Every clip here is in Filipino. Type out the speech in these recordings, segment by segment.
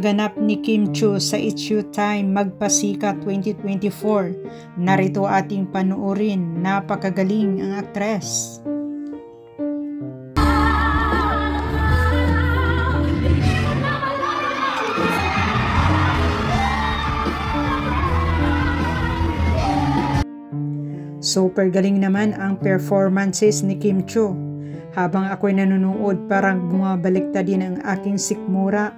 ganap ni Kim Chiu sa It's You Time Magpasikat 2024. Narito ating panuorin, napakagaling ang aktres. Super galing naman ang performances ni Kim Chiu. Habang ako'y nanonood, parang bumabaliktad din ang aking sikmura.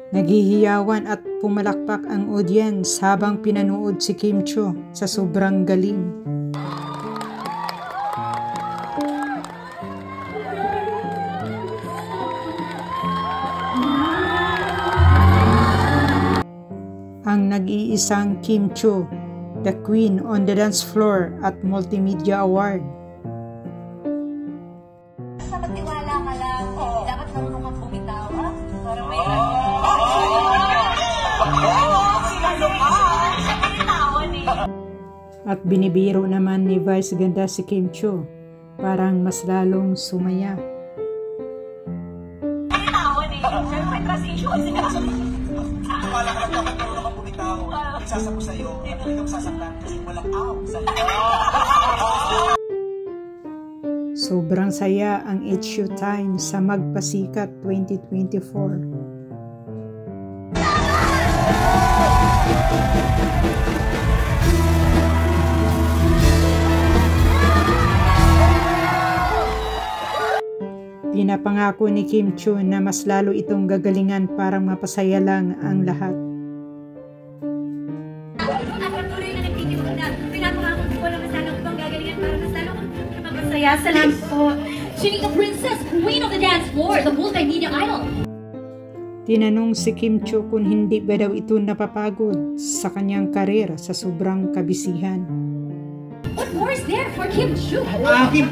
Naghihiyawan at pumalakpak ang audience habang pinanood si Kim Chiu sa sobrang galing. Ang nag-iisang Kim Chiu, the queen on the dance floor at Multimedia Award. Sa magtiwala ka lang, dapat marunong kang bumitaw. Para may At binibiro naman ni Vice Ganda si Kim Chiu, parang mas lalong sumaya. Siyempre, trust issues. Wala ka lang dapat marunong kang bumitaw. Isasako sa'yo, hindi ka masasaktan kasi walang aw sa'yo. Sobrang saya ang It's You Time sa Magpasikat 2024. Pinapangako ni Kim Chiu na mas lalo itong gagalingan para mapasaya lang ang lahat. At patuloy na nagtitiwag na pinapangako ko na mas lalo itong gagalingan para mas lalo mapasaya. Salamat po. Shinika Princess, Queen of the Dance Floor, the Multimedia Idol. Tinanong si Kim Chiu kung hindi ba daw ito napapagod sa kanyang karir sa sobrang kabisihan. What more is there for Kim Chiu? Kim,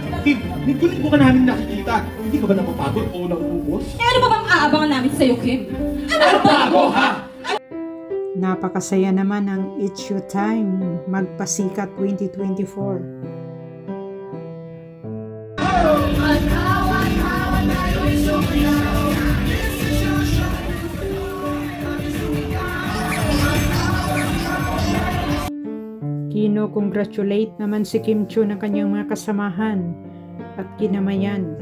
nagkulit ko ka namin nakikita. Hindi ka ba napapagod o nauubos? Ano ba bang aabangan namin sa'yo, Kim? Ano bago, ha? Napakasaya naman ang It's You Time Magpasikat 2024. Kino-congratulate naman si Kim Chiu ng kanyang mga kasamahan at kinamayan.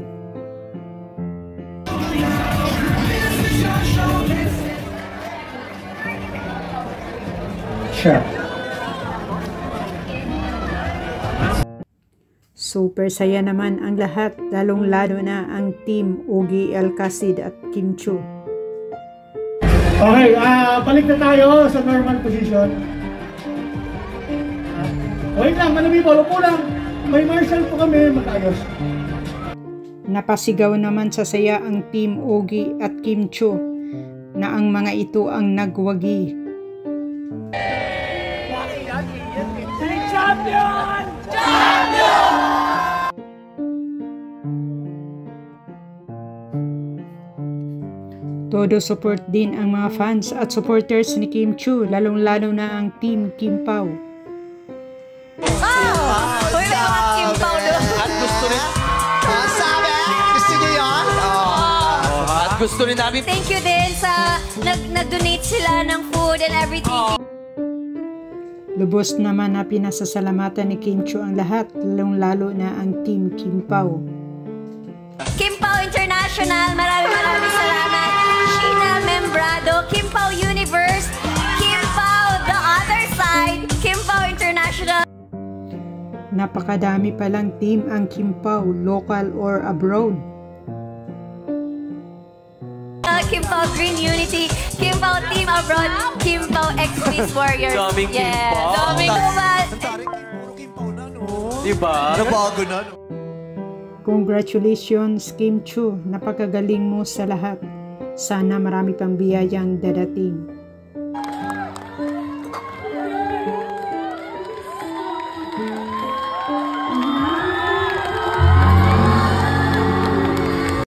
Sure. Super saya naman ang lahat, lalong-lalo na ang team Ogie Alcacid at Kim Chiu. Okay, balik na tayo sa normal position. Wait lang, manami po, upo lang. May marshal po kami, mag-ayos. Napasigaw naman sa saya ang team Ogie at Kim Chiu na ang mga ito ang nagwagi. Champion! Champion! Todo support din ang mga fans at supporters ni Kim Chiu, lalong-lalo na ang team Kim Pao. At gusto rin. Sabi, gusto niyo yun? At gusto rin namin. Thank you din sa nag-donate sila ng food and everything. Lubos naman na pinasasalamatan ni Kim Chiu ang lahat, lalong-lalo na ang team Kim Pao. Kim Pao International, maraming salamat. Sheena Membrado, Kim Pao Universe, Kim Pao The Other Side, Kim Pao International. Napakadami palang team ang Kim Pao, local or abroad. Kim Pao Green Unity, Kim Pao Team Abroad, Kim Pao X-Beast Warriors. Daming Kim Pao. Daming kumal. Diba? Nabago na. Congratulations Kim Chiu, napakagaling mo sa lahat. Sana marami pang biyayang dadating.